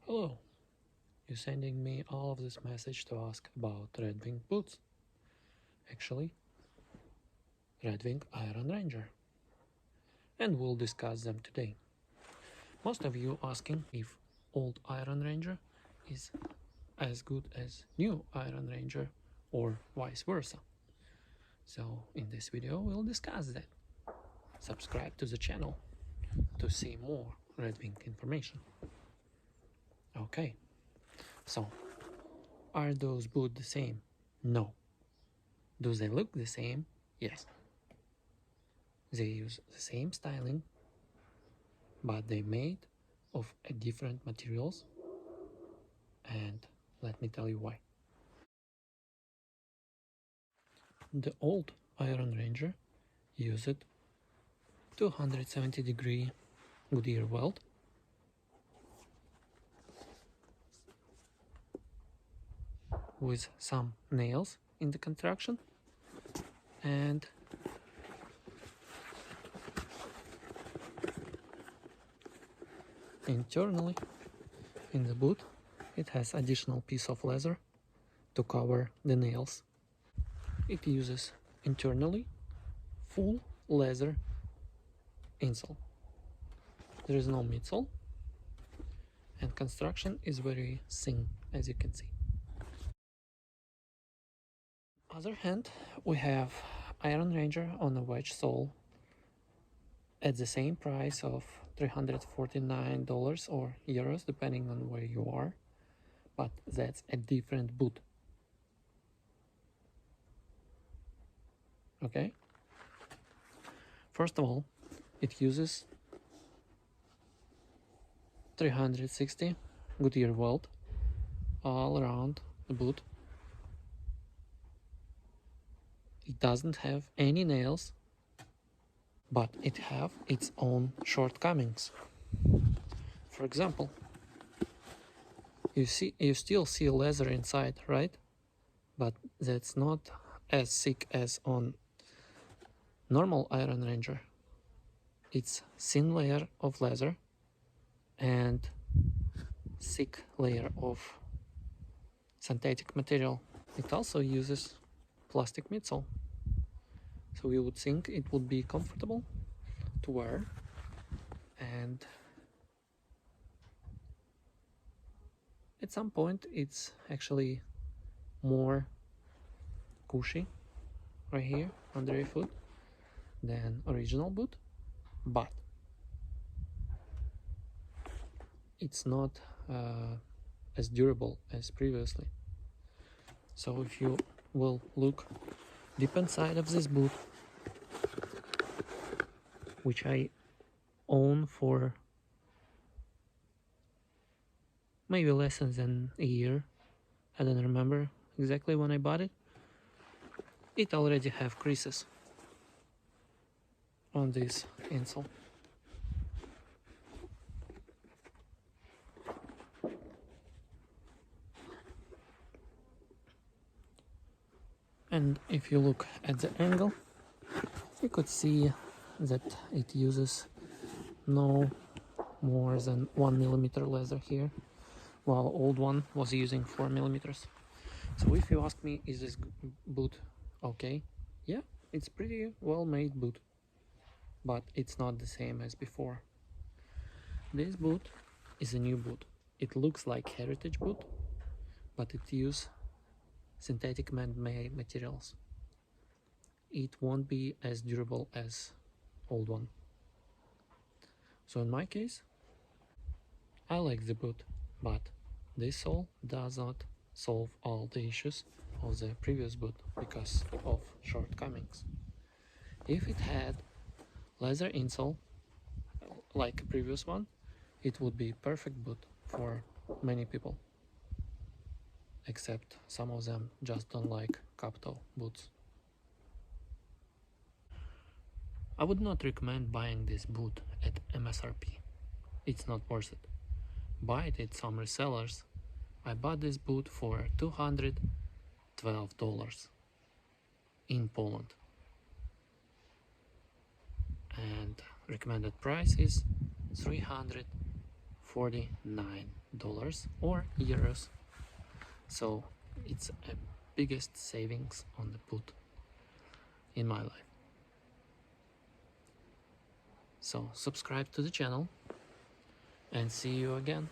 Hello, you're sending me all of this message to ask about Red Wing boots. Actually, Red Wing Iron Ranger. And we'll discuss them today. Most of you asking if old Iron Ranger is as good as new Iron Ranger or vice versa. So in this video we'll discuss that. Subscribe to the channel to see more Red Wing information. Okay, so are those boots the same? No. Do they look the same? Yes. They use the same styling, but they're made of different materials, and let me tell you why. The old Iron Ranger used 270-degree Goodyear weld with some nails in the construction, and internally in the boot it has additional piece of leather to cover the nails. It uses internally full leather insole. There is no midsole, and construction is very thin, as you can see. Other hand, we have Iron Ranger on a wedge sole at the same price of $349 or euros, depending on where you are, but that's a different boot. Okay, first of all, it uses 360 Goodyear weld all around the boot. It doesn't have any nails, but it have its own shortcomings. For example, you still see leather inside, right? But that's not as thick as on normal Iron Ranger. It's thin layer of leather and thick layer of synthetic material. It also uses plastic midsole, so you would think it would be comfortable to wear, and at some point it's actually more cushy right here under your foot than original boot, but it's not as durable as previously. So if you will look deep inside of this boot, which I own for maybe less than a year, I don't remember exactly when I bought it, it already have creases on this insole. And if you look at the angle, you could see that it uses no more than 1 millimeter leather here, while old one was using 4 millimeters. So if you ask me, is this boot okay? Yeah, it's pretty well made boot, but it's not the same as before. This boot is a new boot. It looks like heritage boot, but it uses synthetic man-made materials. It won't be as durable as old one. So in my case, I like the boot, but this sole does not solve all the issues of the previous boot because of shortcomings. If it had leather insole like a previous one, it would be perfect boot for many people, except some of them just don't like cup-toe boots. I would not recommend buying this boot at MSRP. It's not worth it. Buy it at some resellers. I bought this boot for $212 in Poland, and recommended price is $349. $49 or euros. So it's a biggest savings on the boot in my life. So subscribe to the channel and see you again.